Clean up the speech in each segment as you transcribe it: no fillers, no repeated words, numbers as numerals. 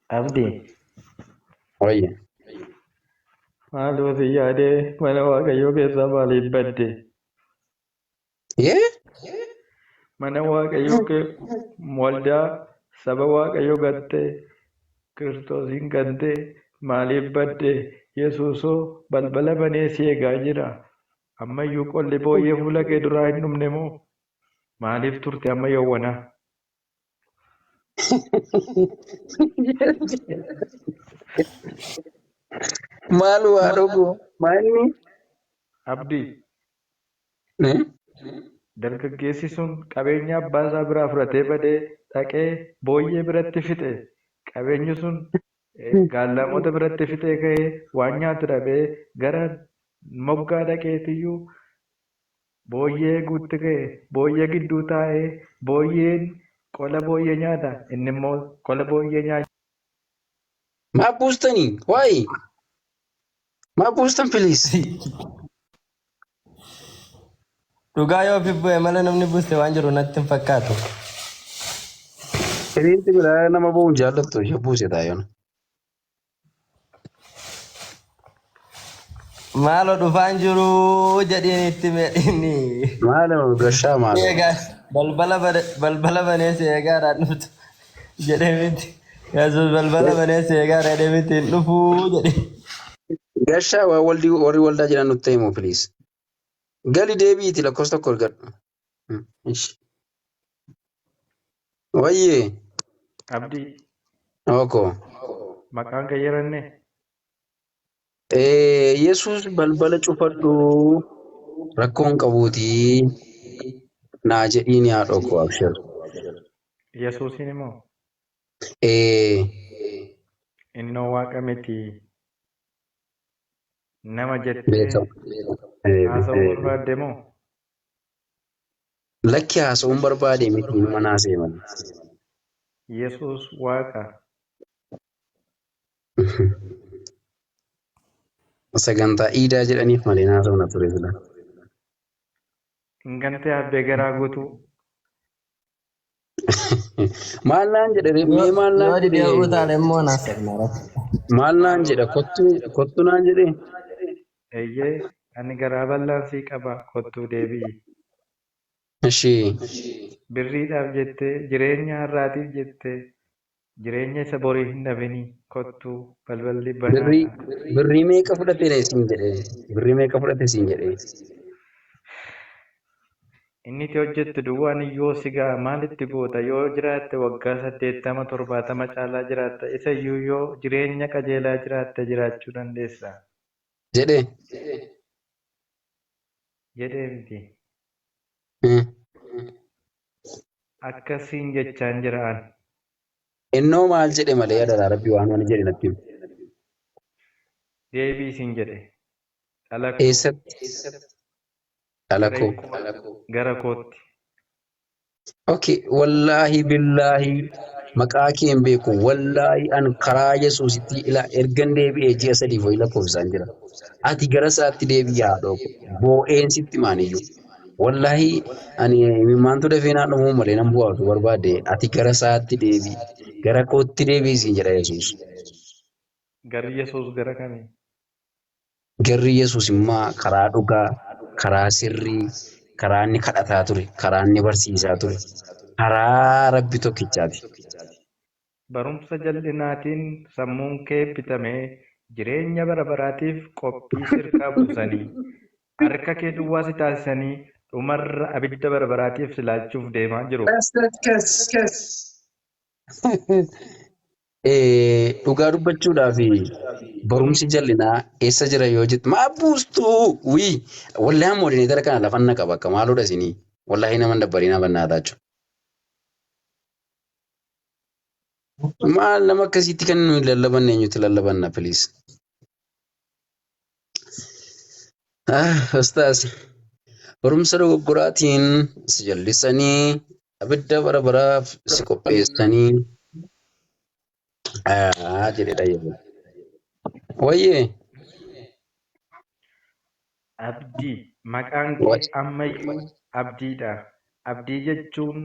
Abdii Wayye. maaloo si yaadee mana Waaqayyoo keessaa maaliif badde? Yee? Mana Waaqayyoo waldaa saba Waaqayyoo gattee Kiristoosiin gattee maaliif badde? Yesuusoo balbala banee si eegaa jira. Ammayyuu qolli booyyee fuula kee duraa hin dhumne moo? Maaliif turte amma yawwanaa? Maal waa dhugu? Maalni? Abdii Eh? dargaggeessi sun qabeenya abbaa isaa biraa fudhatee badee dhaqee booyyee biratti fixe. Qabeenyi sun gaallamoota biratti fixee ka'ee waan nyaatu dhabee gara moggaa dhaqeetiyyuu booyyee guutti ka'e. Booyyee gidduu taa'ee booyyeen qola booyyee nyaata. Inni immoo qola booyyee nyaata. Maa buustanii? Why? Maa buustan please? Dhugaa yoo fi bu'e malee namni buuste waan jiru natti hin fakkaatu. Hiriirti biraa nama bu'uun jaallattu ishee buuse taayoon. Maaloo dhufaan jiru jedhiin itti medhinni. Maal gashaa maal? Eegaa balbala banee si eegaadhaan dhuftu jedhee miti. Yesuus balbala banee si eegaadhaan jedhee miti hin dhufuu jedhe. Gashaa waa warri waldaa jiran nutti himu please. Gali deebiiti lakkoofsa tokko argadhu. Wayyee. Abdii Oko. maqaan kee yeranne Yesuus balbala cufadhu rakkoon qabuutii naa jedhiin yaa dhokko abshir. Yesuusin immoo innoo waaqa miti nama jettee Beekamu. haasa'uu barbaadde moo? Lakki haasa'uun barbaade miti mana seeman. Yesuus waaqa. Sagantaa iidaa jedhaniif malee haasa'uun ture sila. Ingantee abbee garaa guutuu. Maal naan jedhe mee maal Yoo naan didee jedhe utaale immoo naasifna. maal naan jedhe kottu naan jedhe Eeyyee ani garaa bal'aan sii qaba kottuu deebi'i. ishee Birriidhaaf jettee jireenya har'aatiif jettee jireenya isa borii hin dhabinii kottuu balballi banaadha. birrii meeqa fudhate siin jedhe birrii meeqa fudhate siin jedhe Inni itti hojjettu duwwaan iyyoo si ga'a maalitti goota yoo jiraatte waggaa 80-70 caalaa jiraatta isa iyyuu yoo jireenya qajeelaa jiraatte jiraachuu dandeessa. jedhe Jedhee miti. Akkasiin jechaan jiraan. innoo maal jedhe malee yaada rabbii waan wani jedhe natti himu. Deebii siin jedhe. Dhala koo Eessatti dhala koo gara kootti. okay wallaahi billaahi maqaa kee hin beeku wallaahi an karaa yesuusitti ila ergan deebi'ee ji'a sadiif wayii lakkoofsaan jira ati gara isaatti deebi'aa dhooqo boo'eensitti maaniyyuu wallaahi ani maantu dafee naa dhumuu malee nan bu'aatu barbaade ati gara isaatti deebi'i gara kootti deebi'i siin jedha yesuus Garri Yesuus gara kamii? garri yesuus immaa karaa dhugaa karaa sirrii karaa inni kadhataa ture karaa inni barsiisaa ture karaa rabbi tokkichaati. Barumsa jal'inaatiin sammuun kee bitamee jireenya bara baraatiif qophii sirkaa buusanii harka kee duwwaa si taasisanii dhumarra abidda bara baraatiif silaachuuf deemaa jiru. Dhugaa dubbachuudhaaf barumsi jal'inaa eessa jira yoo jettu maa buustuu wii wallaahi moodinii kana lafan na qaba akka maaludha isinii wallaahi nama dabbarinaa bannaataa jechuudha. Maal nama akkasiitti kan nuyi lallabanne eenyutti lallabanna please. Ustaas barumsa dogoggoraatiin si jallisanii abidda bara baraaf si qopheessanii jedhedha yeroo. Wayyee. Abdii maqaan kee ammayyuu abdiidha. Abdii jechuun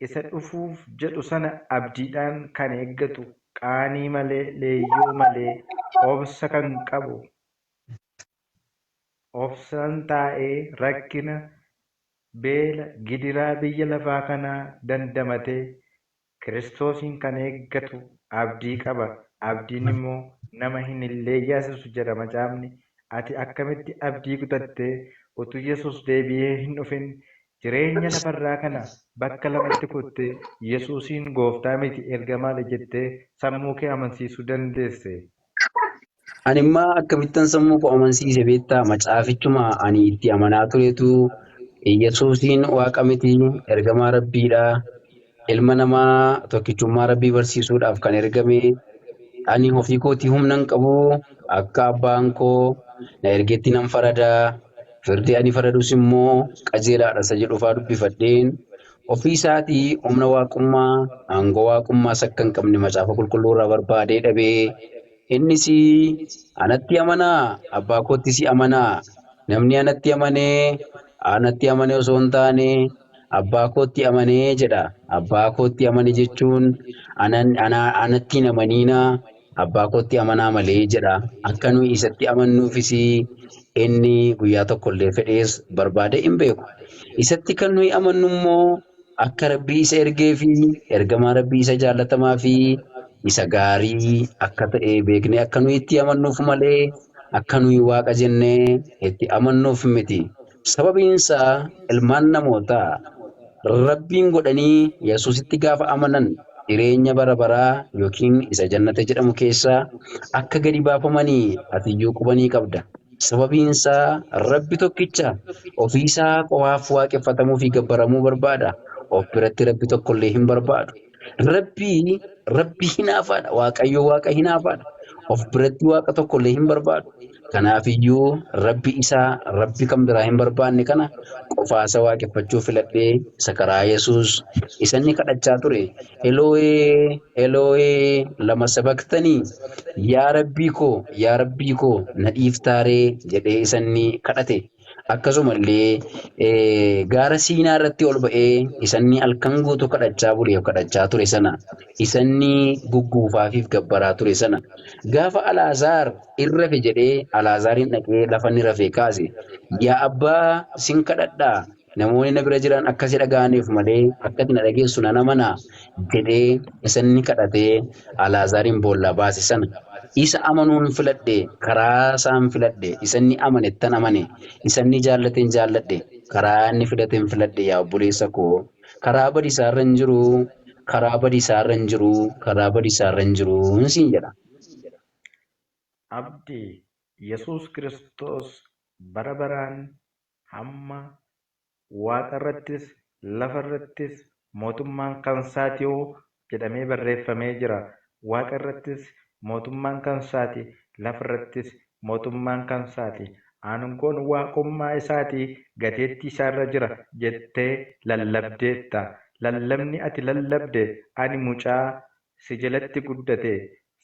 isa dhufuuf jedhu sana abdiidhaan kan eeggatu qaanii malee, leeyyoo malee, obsa kan qabu, obsaan taa'ee rakkina, beela, gidiraa biyya lafaa kanaa dandamatee Kiristoosiin kan eeggatu abdii qaba. Abdiin immoo nama hin leeyyaasisu jedha macaafni. Ati akkamitti abdii kutattee utuu Yesuus deebi'ee hin dhufin jireenya lafarraa kana bakka lamatti kuttee Yesuusiin gooftaa miti ergamaadha jettee sammuu kee amansiisuu dandeesse? Animmaa akkamittan sammuu koo amansiise beektaa macaafichuma ani itti amanaa turetu Yesuusiin waaqa miti ergamaa rabbiidha. Ilma namaa tokkichummaa rabbii barsiisuudhaaf kan ergame. Ani ofii kootii humna hin qabu akka abbaan koo na ergetti nan faradaa. Firdii ani faradus immoo qajeelaadha isa jedhu fa'aa dubbifadheen ofii isaatii humna waaqummaa aangoo waaqummaas akka hin qabne macaafa qulqulluu irraa barbaadee dhabee innis anatti amanaa abbaa koottis amanaa namni anatti amanee osoo hin taane abbaa kootti amanee jedha. Abbaa kootti amane jechuun anatti hin amaniina abbaa kootti amanaa malee jedha. Akka nuyi isatti amannuufis inni guyyaa tokkollee fedhees barbaade hin beeku. Isatti kan nuyi amannu immoo akka rabbii isa ergee fi ergamaa rabbii isa jaallatamaa fi isa gaarii akka ta'e beeknee akka nuyi itti amannuuf malee akka nuyi waaqa jennee itti amannuuf miti. Sababiinsaa ilmaan namootaa rabbiin godhanii Yesuusitti gaafa amanan jireenya bara baraa yookiin isa jannata jedhamu keessaa akka gadi baafamanii atiyyuu qubanii qabda. Sababiinsaa rabbi tokkicha ofiisaa qofaaf waaqeffatamuu fi gabbaramuu barbaada. Of biratti rabbi tokkollee hin barbaadu. Rabbi hinaafaadha. Waaqayyo waaqa hinaafaadha. Of biratti waaqa tokkollee hin barbaadu. Kanaafiyyuu rabbi isaa rabbi kan biraa hin barbaanne kana qofaasa waaqeffachuu filadhee isa karaa Yesuus isanni kadhachaa ture. Eloo'ee Eloo'ee lama sabaktanii yaa rabbii koo na dhiiftaaree jedhee isanni kadhate. Akkasumallee gaara Siinaa irratti ol ba'ee isanni halkan guutuu kadhachaa ture sana isanni gugguufaafiif gabbaraa ture sana gaafa Alaazaar irrafe jedhee Alaazaariin dhaqee lafa inni rafee kaase yaa abbaa sin kadhadhaa namoonni na bira jiran akkasi dhaga'aniif malee akkati na dhageessu nan amanaa jedhee isanni kadhatee Alaazaariin boollaa baase sana. Isa amanuun filadhe karaa isaan filadhe isanni amanettan amane isanni jaallateen jaalladhe karaa inni filateen filadhe yaa obboleessa koo karaa badiisaarra hin jiru siin jedha. Abdii Yesuus Kiristoos bara baraan hamma waaqa irrattis lafa irrattis mootummaan kan isaati jedhamee barreeffamee jira. Waaqa irrattis mootummaan kan isaati, lafa irrattis mootummaan kan isaati. Aangoon waaqummaa isaati gateettii isaarra jira jettee lallabdeetta. Lallabni ati lallabde ani mucaa si jalatti guddate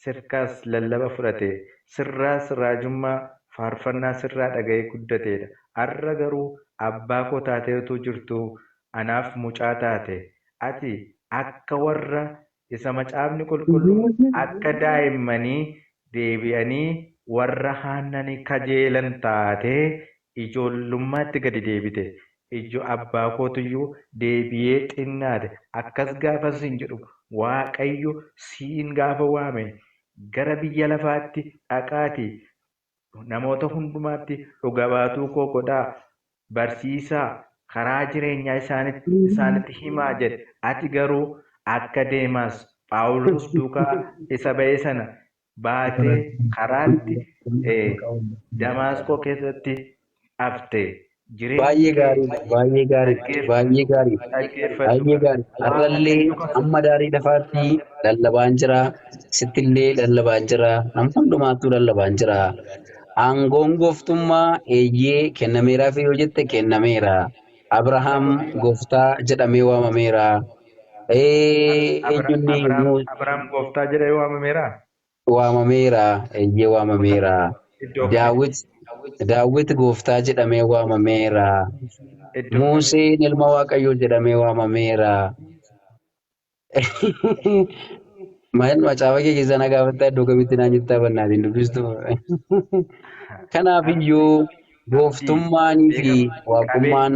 sirkaas lallaba fudhate sirraas raajummaa faarfannaa sirraa dhaga'ee guddateedha. Har'a garuu abbaa koo taateetu jirtu anaaf mucaa taate. Ati akka warra isa macaafni qulqulluun akka daa'immanii deebi'anii warra haannanii kajeelan taatee ijoollummaatti gadi deebite. Ijoo abbaa kootiyyuu deebi'ee xinnaate. Akkas gaafa siin jedhu Waaqayyo siin gaafa waame gara biyya lafaatti dhaqaati namoota hundumaatti dhuga baatuu koo godhaa barsiisaa karaa jireenyaa isaanitti himaa jedhe. Ati garuu akka Deemaas Phaawulos duukaa isa ba'e sana baatee karaatti Damaasqoo keessatti hafte. Baay'ee gaarii. Har'allee amma daarii lafaatti lallabaan jira. Sittillee lallabaan jira. Nam hundumaattuu lallabaan jira. Aangoon gooftummaa eeyyee kennameeraaf yoo jette kennameera. Abrahaam gooftaa jedhamee waamameera. Abrahaam gooftaa jedhamee waamameera. Waamameera. Eeyyee waamameera. Daawit gooftaa jedhamee waamameera. Museen ilma Waaqayyoo jedhamee waamameera. Maal macaafa kee keessa nagaa battaa iddoo kamitti naan jettaa bannaatiin dubbistu. Abdii, Kanaafiyyuu abdii, gooftummaanii fi qabee, waaqummaan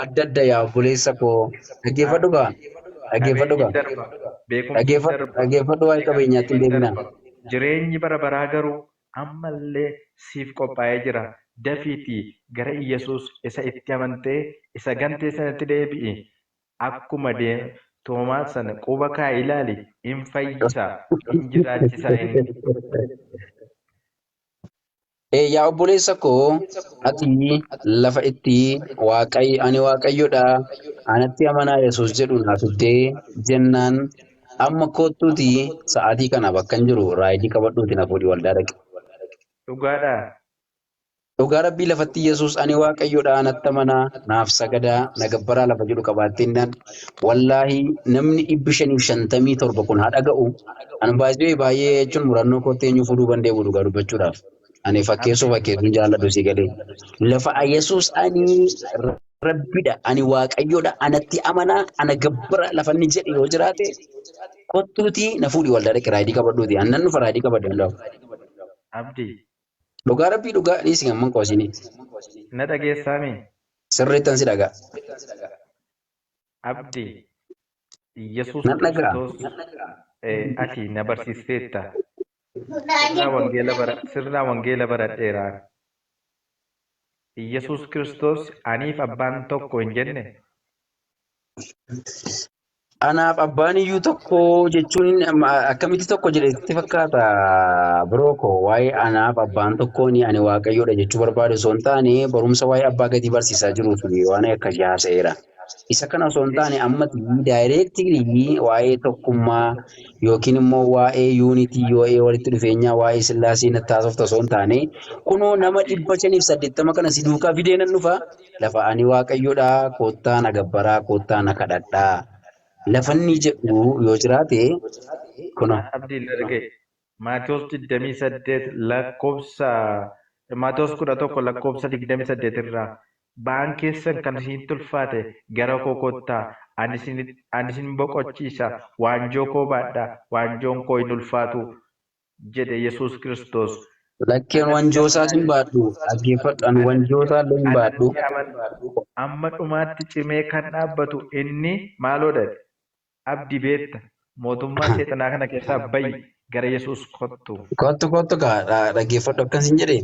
adda adda yaa obboleessa koo dhaggeeffadhu gaa abdii, dhaggeeffadhu qabeenyi gaa darba, beekumsi darba, dhaggeeffadhu waa'ee qabeenyaatti hin beekamtiin deebinaa. darba. Jireenyi bara baraa garuu ammallee siif qophaa'ee jira. Dafiitii gara Iyyasuus isa itti amantee isa gantee sanatti deebi'i. Akkuma Toomaas sana quba kaa'e ilaali. In fayyisa, in jiraachisa inni. Yaa obboleessa koo ati lafa itti ani waaqayyodha anatti amanaa Yesuus jedhu naaf fiddee jennaan amma kottuuti sa'aatii kana bakka hin jiru raayidii qabadhuuti na fuudhii waldaa dhaqe. Dhugaadhaa? Dhugaa rabbii lafatti Yesuus ani waaqayyodha anatti amanaa naaf sagadaa na gabbaraa lafa jedhu qabaatteennaan wallaahi namni 557 kun haa dhaga'u. Ani baay'ee jechuun murannoo kootti eenyu fuudhuu danda'u dhugaa dubbachuudhaaf. Ani fakkeessuun jaalladhu si galee. Lafa Yesuus ani rabbidha ani waaqayyodha anatti amanaa ana gabbara lafa inni jedhe yoo jiraate kottuuti na fuudhii waldaa dhaqe raayidii qabadhuuti. Annan dhufa raayidii qabadhu. Abdii, Dhugaa rabbii dhugaa dhiisi gamman qoosini. na dhageessaami? Sirriittan si dhagaa. Abdii, Iyyasuus Nan dhagaa. Kiristoos ati na barsiisteetta. Sirna wangeela baradheeraan. Iyyasuus Kiristoos aniif abbaan tokko hin jenne. Anaaf abbaan iyyuu tokko jechuun akkamitti tokko jedhetti fakkaata biroo koo waa'ee anaaf abbaan tokkoon ani waaqayyoodha jechuu barbaade osoo hin taane barumsa waa'ee abbaa gatii barsiisaa jiruuf waan akka haasa'eera. Isa kana osoo hin taane ammatti daayireektii waa'ee tokkummaa yookiin immoo waa'ee yuunitii waa'ee walitti dhufeenyaa waa'ee sillaasee natti haasofta osoo hin taane kunoo nama 580 kana si duukaa fidee nan dhufa lafa ani waaqayyoodha koottaa na gabbaraa koottaa na kadhadhaa. Lafanni jedhu yoo jiraate kun Abdii dargee Maatiyos 28 lakkoofsa Maatiyos 11 lakkoofsa 28 irraa ba'aan keessan kan isin tulfaate gara koo kottaa ani isin boqochiisa waanjoo koo baadhaa waanjoon koo hin ulfaatu jedhe Yesuus Kiristoos. lakkeen wanjoosaas hin baadhu dhaggeeffadhaan wanjoosaa illee hin baadhu. Amma dhumaatti cimee kan dhaabbatu inni maaloodha? Abdii beetta mootummaa seexanaa kana keessaa bayi gara Yesuus kottu. Kottu dhaggeeffadhu akkasiin jedhe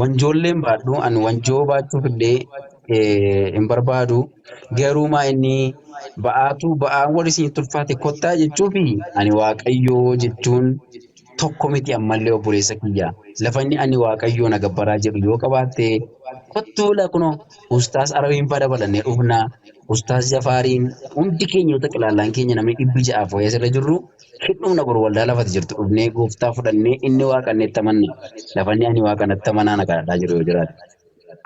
wanjoollee hin baadhu ani wanjoo baachuuf illee hin barbaadu garuumaa inni ba'aan wal isin tulfaate kottaa jechuufi ani waaqayyoo jechuun tokko miti ammallee obboleessa kiyya lafa inni ani waaqayyoo na gabbaraa jedhu yoo qabaatte kottuu lakunoo ustaas arabiin fada balannee dhufnaa ustaas jafaariin hundi keenya yoo ilaallaan keenya namni 600 fooyyee irra jirru hidhumna bor waldaa lafati jirtu dhufnee gooftaa fudhannee inni waaqannetti amanna lafanni ani waaqanatti amanaa na kadhadhaa jiru yoo jiraate.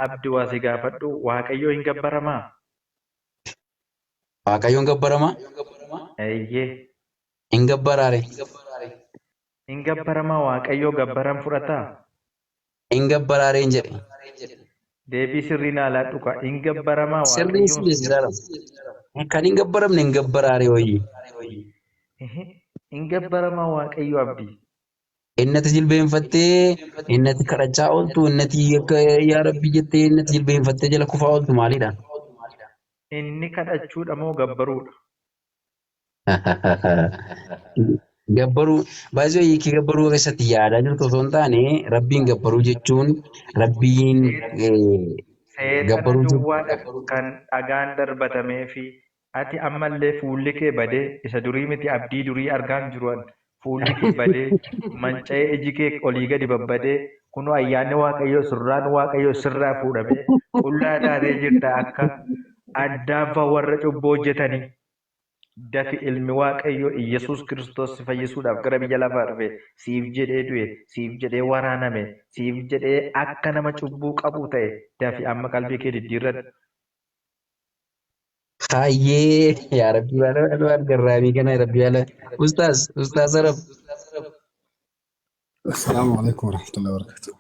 Abdii waa si gaafadhu waaqayyoo hin gabbaramaa? Waaqayyoon gabbaramaa? Eeyyee. Hin gabbaraare? Hin gabbaramaa waaqayyoo gabbaran fudhataa? Hin gabbaraareen jedhe. Deebii sirrii naa laadhuka hin gabbaramaa Sirrii kan hin gabbaramne hin gabbaraare wayii. Hin gabbaramaa waaqayyoo abdii. Innati jilbeenfattee innati kadhachaa ooltu innati akka yaa rabbi jettee innati jilbeenfattee jala kufaa ooltu maalidha? Inni kadhachuudha moo gabbaruudha? Gabbaruu baay'ee hiikii gabbaruu keessatti yaadaa jirtu osoo hin taane rabbiin gabbaruu jechuun rabbiin Seexana gabbaruu duwwaadha kan dhagaan darbatamee fi ati ammallee fuulli kee badee isa durii miti abdii durii argaan jiruan fuulli kee badee manca'ee iji kee olii gadi babbadee kunoo ayyaanni waaqayyoo surraan waaqayyoo sirraa fuudhamee qullaa taatee jirta akka addaanfa warra cubbuu hojjetanii. Dafi ilmi waaqayyoo Iyyasuus Kiristoos si fayyisuudhaaf gara biyya lafaa dhufe siif jedhee du'e siif jedhee waraaname siif jedhee akka nama cubbuu qabu ta'e dafi amma qalbii kee diddiirradhu. Hayyee yaa rabbi waan garraamii kana rabbi yaala ustaas arab. Assalamu alaikum warahmatullahi wabarakatuh.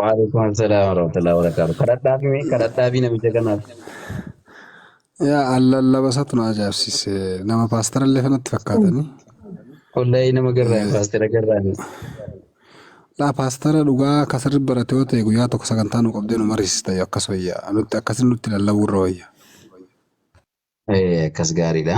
Waalaikum assalam warahmatullahi wabarakatuh. Kadhadhaafi namicha kanaaf. Yaa allallaba isaatu na ajaa'ibsiise nama paastarallee kanatti fakkaatanii. Wallahi nama garraan paastera garraan. La paastara dhugaa kasarri barate yoo ta'e guyyaa tokko sagantaa nu qabdee nu mariisista akkas wayya. Nutti akkasin nutti lallabuurra wayya. Akkas gaariidha.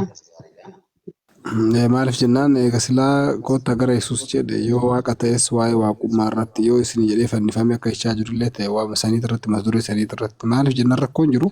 Maaliif jennaan eega silaa koota gara Yesuus jedhe yoo waaqa ta'es waa'ee waaqummaa irratti yoo isin jedhee fannifame akka jechaa jirullee ta'e waa'ee saniit irratti mata duree saniit irratti maaliif jennaan rakkoon jiru.